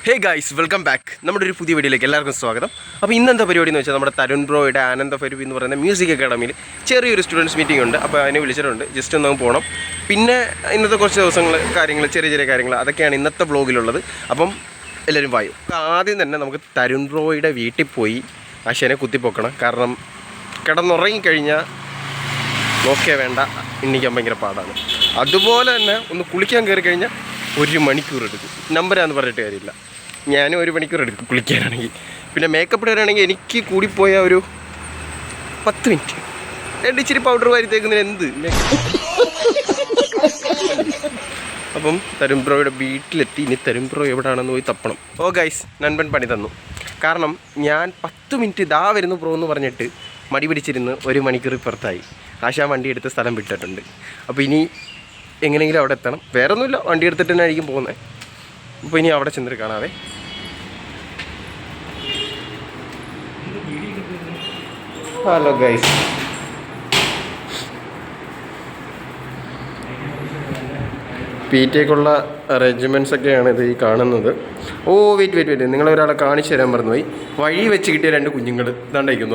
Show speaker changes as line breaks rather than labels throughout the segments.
Hey guys, welcome back. നമ്മുടെ ഒരു പുതിയ വീഡിയോയിലേക്ക് എല്ലാവർക്കും സ്വാഗതം. അപ്പോൾ ഇന്നെന്താ പരിപാടി എന്ന് വെച്ചാൽ നമ്മുടെ തരുൺ ബ്രോയുടെ ആനന്ദഭൈരവി എന്ന് പറയുന്ന മ്യൂസിക് അക്കാഡമിയിൽ ചെറിയൊരു സ്റ്റുഡൻസ് മീറ്റിംഗ് ഉണ്ട്. അപ്പോൾ അതിനെ വിളിച്ചിട്ടുണ്ട്, ജസ്റ്റ് ഒന്ന് പോകണം. പിന്നെ ഇന്നത്തെ കുറച്ച് കാര്യങ്ങൾ ചെറിയ കാര്യങ്ങൾ അതൊക്കെയാണ് ഇന്നത്തെ വ്ളോഗിലുള്ളത്. അപ്പം എല്ലാവരും വായു. ആദ്യം തന്നെ നമുക്ക് തരുൺ ബ്രോയുടെ വീട്ടിൽ പോയി ആശാനെ കുത്തിപ്പൊക്കണം. കാരണം കിടന്നുറങ്ങിക്കഴിഞ്ഞാൽ നോക്കിയാൽ വേണ്ട, എണ്ണിക്കാൻ ഭയങ്കര പാടാണ്. അതുപോലെ തന്നെ ഒന്ന് കുളിക്കാൻ കയറി കഴിഞ്ഞാൽ 1 മണിക്കൂർ എടുക്കും. നമ്പരാന്ന് പറഞ്ഞിട്ട് കാര്യമില്ല, ഞാനും 1 മണിക്കൂർ എടുക്കും കുളിക്കാനാണെങ്കിൽ. പിന്നെ മേക്കപ്പ് ഇടാനാണെങ്കിൽ എനിക്ക് കൂടിപ്പോയ ഒരു 10 മിനിറ്റ്. ഇച്ചിരി പൗഡർ വാരി തേക്കുന്നതിന് എന്ത്. അപ്പം തരുൺ ബ്രോയുടെ വീട്ടിലെത്തി. ഇനി തരുൺ ബ്രോ എവിടെയാണെന്ന് പോയി തപ്പണം. ഓ ഗൈസ്, നൻപൻ പണി തന്നു. കാരണം ഞാൻ 10 മിനിറ്റ് ഇതാ വരുന്നു ബ്രോ എന്ന് പറഞ്ഞിട്ട് മടി പിടിച്ചിരുന്ന് 1 മണിക്കൂർ പുറത്തായി. ആശാ വണ്ടി എടുത്ത് സ്ഥലം വിട്ടിട്ടുണ്ട്. അപ്പോൾ ഇനി എങ്ങനെയെങ്കിലും അവിടെ എത്തണം. വേറെ ഒന്നുമില്ല, വണ്ടി എടുത്തിട്ട് തന്നെ ആയിരിക്കും പോകുന്നത്. അപ്പോൾ ഇനി അവിടെ ചെന്നിട്ട് കാണാവേ. ഹലോ ഗൈസ്, PTക്കുള്ള അറേഞ്ച്മെൻറ്റ്സ് ഒക്കെയാണ് ഇത് ഈ കാണുന്നത്. ഓ വെയിറ്റ്, നിങ്ങളൊരാളെ കാണിച്ചു തരാൻ മറന്നുപോയി. വഴി വെച്ച് കിട്ടിയ 2 കുഞ്ഞുങ്ങൾ ഇതാണ്ടായിരിക്കും.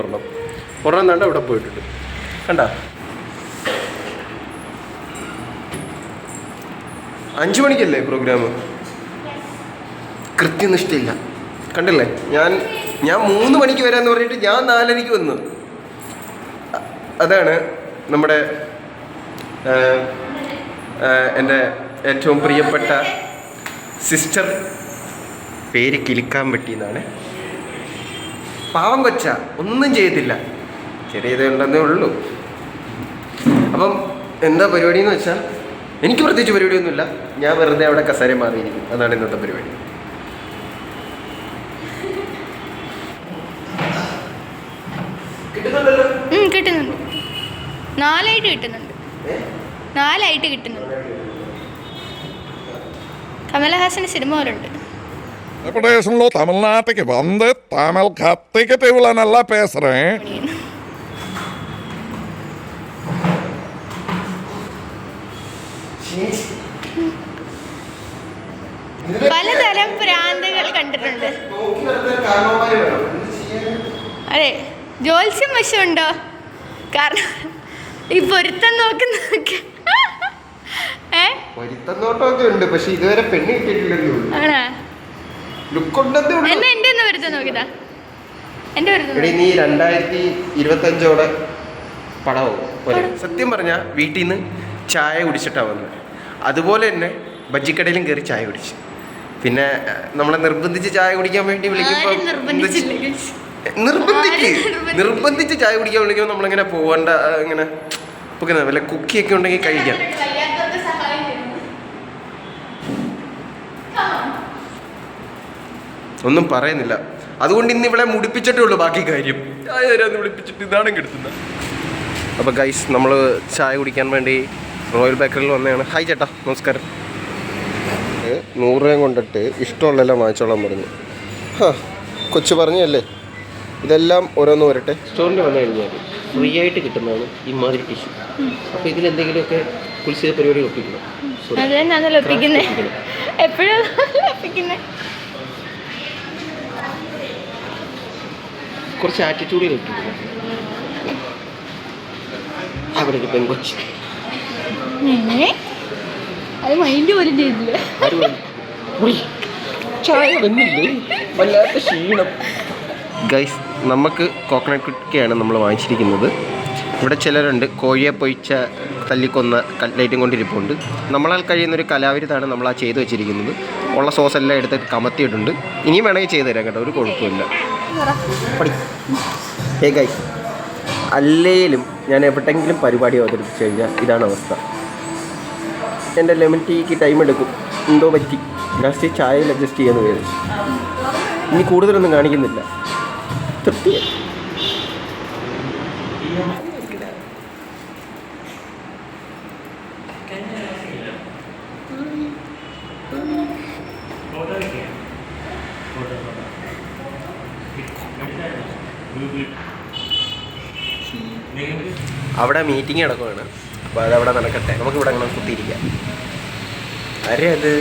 ഒരെണ്ണം താണ്ട ഇവിടെ പോയിട്ടുണ്ട്. കണ്ട 5 മണിക്കല്ലേ പ്രോഗ്രാം? കൃത്യനിഷ്ഠയില്ല, കണ്ടില്ലേ? ഞാൻ 3 മണിക്ക് വരാമെന്ന് പറഞ്ഞിട്ട് ഞാൻ 4:30 വന്നു. അതാണ് നമ്മുടെ എൻ്റെ ഏറ്റവും പ്രിയപ്പെട്ട സിസ്റ്റർ. പേര് കിളിക്കാൻ പറ്റിയെന്നാണ്. പാവം കൊച്ച, ഒന്നും ചെയ്യത്തില്ല, ചെറിയ ഇതുണ്ടെന്നേ ഉള്ളൂ. അപ്പം എന്താ പരിപാടി എന്ന് വെച്ചാൽ, എനിക്ക് പ്രത്യേകിച്ച് പരിപാടിയൊന്നുമില്ല. ഞാൻ വെറുതെ അവിടെ കസേര മാറിയിരിക്കും. അതാണ് ഇന്നത്തെ പരിപാടി.
കിട്ടുന്നുണ്ട്. 4 കിട്ടുന്നുണ്ട്. കമലഹാസന് സിനിമ പോലുണ്ട്.
பிரதேசம்ல தமிழ்நாட்டுக்கு வந்து தமிழ் கத்திக்கிட்டு இவ்வளோ நல்லா பேசுகிறேன்.
പലതരം ഭ്രാന്തുകൾ കണ്ടിട്ടുണ്ട്. അതെ, ജോത്സ്യം വശമുണ്ടോ? കാരണം ഈ പൊരുത്തം നോക്കുന്നതൊക്കെ
പൊരുത്തന്നോട്ടമൊക്കെ ഉണ്ട്, പക്ഷെ ഇതുവരെ പെണ്ണ് കിട്ടിയിട്ടില്ലല്ലോ.
ആണോ? എന്നാ എന്റെ ഒന്ന് പൊരുത്തം നോക്കിയതാ. എന്റെ
നീ 2025 പടവും. സത്യം പറഞ്ഞാൽ വീട്ടിൽ നിന്ന് ചായ കുടിച്ചിട്ടാണ് വന്നത്. അതുപോലെ തന്നെ ബജ്ജിക്കടയിലും കയറി ചായ കുടിച്ച്. പിന്നെ നമ്മളെ നിർബന്ധിച്ച് ചായ കുടിക്കാൻ വേണ്ടി വിളിക്കുമ്പോൾ നിർബന്ധിച്ച് ചായ കുടിക്കാൻ വിളിക്കുമ്പോൾ നമ്മളിങ്ങനെ പോകണ്ട, ഇങ്ങനെ പൊക്കുന്നത്. വല്ല കുക്കിയൊക്കെ ഉണ്ടെങ്കിൽ കഴിക്കാം. ഒന്നും പറയുന്നില്ല. അതുകൊണ്ട് ഇന്ന് ഇവിടെ മുടിപ്പിച്ചിട്ടേ ഉള്ളൂ. ബാക്കി കാര്യം ചായ തരാന്ന് വിളിപ്പിച്ചിട്ട് ഇതാണ് കെടുത്തുന്നത്. അപ്പോൾ ഗൈസ്, നമ്മൾ ചായ കുടിക്കാൻ വേണ്ടി റോയൽ ബേക്കറിൽ വന്നതാണ്. ഹായ് ചേട്ടാ, നമസ്കാരം. 100 രൂപ കൊണ്ടിട്ട് ഇഷ്ടമുള്ളതെല്ലാം വാങ്ങിച്ചോളാൻ പറഞ്ഞു. കൊച്ചു പറഞ്ഞല്ലേ, ഇതെല്ലാം ഓരോന്ന് വരട്ടെ. സ്റ്റോറിൽ വന്നു കഴിഞ്ഞാൽ ഫ്രീ ആയിട്ട് കിട്ടുന്നതാണ് ഇമാതിരി ടിഷ്യൂ. അപ്പോൾ ഇതിലെന്തെങ്കിലുമൊക്കെ കുളിച്ച പരിപാടി ഒപ്പിക്കണം. കുറച്ച് ആറ്റിറ്റ്യൂഡിൽ ഒപ്പിക്കണം. അവിടെ ഒരു പെൺകൊച്ച്
അത് മൈൻഡ് പോലും ചെയ്തില്ല.
ചായ വന്നില്ലേ, വല്ലാത്ത ക്ഷീണം. ഗൈസ്, നമുക്ക് കോക്കനട്ട് കുറ്റിയാണ് നമ്മൾ വാങ്ങിച്ചിരിക്കുന്നത്. ഇവിടെ ചിലരുണ്ട് കോഴിയെ പൊയിച്ച തല്ലിക്കൊന്ന കട്ട്ലേറ്റും കൊണ്ടിരിപ്പുണ്ട്. നമ്മളാൽ കഴിയുന്നൊരു കലാവിരുതാണ് നമ്മൾ ആ ചെയ്ത് വെച്ചിരിക്കുന്നത്. ഉള്ള സോസെല്ലാം എടുത്ത് കമത്തിയിട്ടുണ്ട്. ഇനിയും വേണമെങ്കിൽ ചെയ്തു തരാം കേട്ടോ, ഒരു കുഴപ്പമില്ല. ഹേ ഗൈസ്, അല്ലേലും ഞാൻ എവിടെയെങ്കിലും പരിപാടി അവതരിപ്പിച്ച് കഴിഞ്ഞാൽ ഇതാണ് അവസ്ഥ. എൻ്റെ ലെമൺ ടീക്ക് ടൈം എടുക്കും. എന്തോ പറ്റി ലാസ്റ്റ് ചായയിൽ അഡ്ജസ്റ്റ് ചെയ്യാന്ന് വിചാരിച്ചു. ഇനി കൂടുതലൊന്നും കാണിക്കുന്നില്ല. തൃപ്തിയായി. അവിടെ മീറ്റിംഗ് നടക്കുകയാണ്. അപ്പോൾ അതവിടെ നടക്കട്ടെ, നമുക്കിവിടെ അങ്ങനെ കുത്തിയിരിക്കാം. ആരെ അത്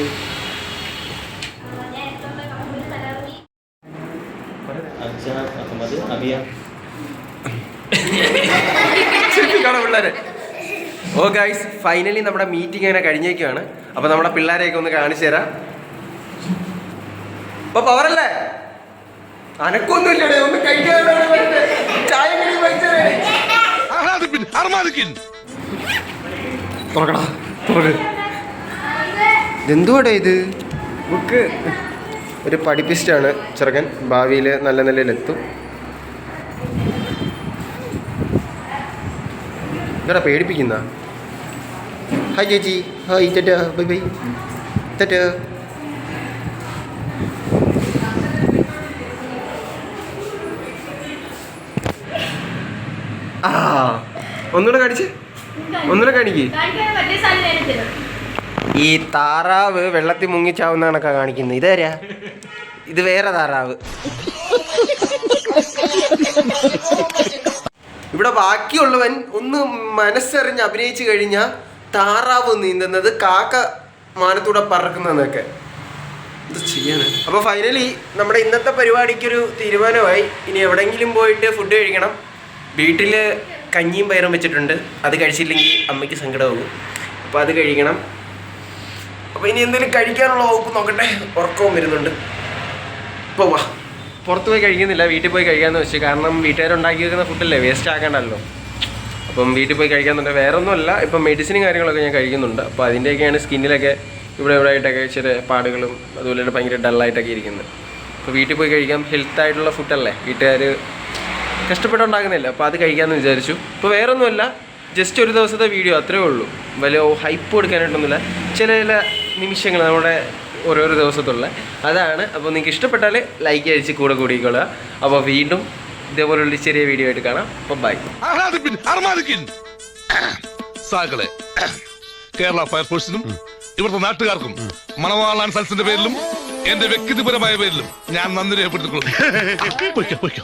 പിള്ളേരെ. ഓ ഗൈസ്, ഫൈനലി നമ്മുടെ മീറ്റിംഗ് അങ്ങനെ കഴിഞ്ഞേക്കാണ്. അപ്പൊ നമ്മുടെ പിള്ളേരെയൊക്കെ ഒന്ന് കാണിച്ചു തരാം. അപ്പൊ പവറല്ലേ, അനക്കൊന്നുമില്ലേ, ഒന്ന് കഴിക്കാൻ ചായ തുറക്കടാ, ഇതെന്തുവാടേ ഇത്? ബുക്ക് ഒരു പഠിപ്പിസ്റ്റാണ് ചെറുക്കൻ, ഭാവിയിൽ നല്ല നിലയിലെത്തും. ഇതാ പേടിപ്പിക്കുന്ന. ഹായ് ചേച്ചി, hi Tata, bye bye, Tata. ആ ഒന്നുകൂടെ കാണിച്ച്, ഒന്നുകൂടെ കാണിക്ക്. ഈ താറാവ് വെള്ളത്തിൽ മുങ്ങിച്ചാവുന്ന കണക്കാ കാണിക്കുന്നത്. ഇതാരാ? ഇത് വേറെ താറാവ്. ഇവിടെ ബാക്കിയുള്ളവൻ ഒന്ന് മനസ്സറിഞ്ഞ് അഭിനയിച്ചു കഴിഞ്ഞാൽ താറാവ് നീന്തുന്നത്, കാക്ക മാനത്തൂടെ പറക്കുന്നതൊക്കെ ഇത് ചെയ്യാണ്. അപ്പോൾ ഫൈനലി നമ്മുടെ ഇന്നത്തെ പരിപാടിക്കൊരു തീരുമാനമായി. ഇനി എവിടെയെങ്കിലും പോയിട്ട് ഫുഡ് കഴിക്കണം. വീട്ടിൽ കഞ്ഞിയും പയറും വെച്ചിട്ടുണ്ട്, അത് കഴിച്ചില്ലെങ്കിൽ അമ്മയ്ക്ക് സങ്കടമാകും. അപ്പോൾ അത് കഴിക്കണം. അപ്പോൾ ഇനി എന്തെങ്കിലും കഴിക്കാനുള്ള വകുപ്പ് നോക്കട്ടെ, ഉറക്കവും വരുന്നുണ്ട്. ഇപ്പോൾ വാ, പുറത്ത് പോയി കഴിക്കുന്നില്ല, വീട്ടിൽ പോയി കഴിക്കാമെന്ന് വെച്ചു. കാരണം വീട്ടുകാരുണ്ടാക്കി വെക്കുന്ന ഫുഡല്ലേ, വേസ്റ്റ് ആക്കണ്ടല്ലോ. അപ്പം വീട്ടിൽ പോയി കഴിക്കാമെന്നുണ്ട്. വേറെ ഒന്നുമല്ല, ഇപ്പം മെഡിസിനും കാര്യങ്ങളൊക്കെ ഞാൻ കഴിക്കുന്നുണ്ട്. അപ്പോൾ അതിൻ്റെയൊക്കെയാണ് സ്കിന്നിലൊക്കെ ഇവിടെ ആയിട്ടൊക്കെ ചെറിയ പാടുകളും അതുപോലെ തന്നെ ഭയങ്കര ഡള്ളായിട്ടൊക്കെ ഇരിക്കുന്നത്. അപ്പോൾ വീട്ടിൽ പോയി കഴിക്കാം, ഹെൽത്തായിട്ടുള്ള ഫുഡല്ലേ, വീട്ടുകാർ കഷ്ടപ്പെട്ടുണ്ടാക്കുന്നില്ല. അപ്പോൾ അത് കഴിക്കാമെന്ന് വിചാരിച്ചു. ഇപ്പോൾ വേറെ ഒന്നുമല്ല, ജസ്റ്റ് ഒരു ദിവസത്തെ വീഡിയോ അത്രേ ഉള്ളൂ. വലിയ ഹൈപ്പ് കൊടുക്കാനായിട്ടൊന്നുമില്ല, ചില നിമിഷങ്ങൾ നമ്മുടെ ഓരോരോ ദിവസത്തുള്ള അതാണ്. അപ്പോൾ നിങ്ങൾക്ക് ഇഷ്ടപ്പെട്ടാൽ ലൈക്ക് അടിച്ച് കൂടെ കൂടിക്കൊള്ളുക. അപ്പോൾ വീണ്ടും ഇതേപോലുള്ള ചെറിയ വീഡിയോ ആയിട്ട് കാണാം. അപ്പോൾ ബൈ.
കേരള ഫയർഫോഴ്സിനും ഇവിടുത്തെ നാട്ടുകാർക്കും മണവാളാൻ സൽസിന്റെ പേരിലും എന്റെ വ്യക്തിപരമായ പേരിലും ഞാൻ നന്ദി രേഖപ്പെടുത്തിക്കൊള്ളുന്നു.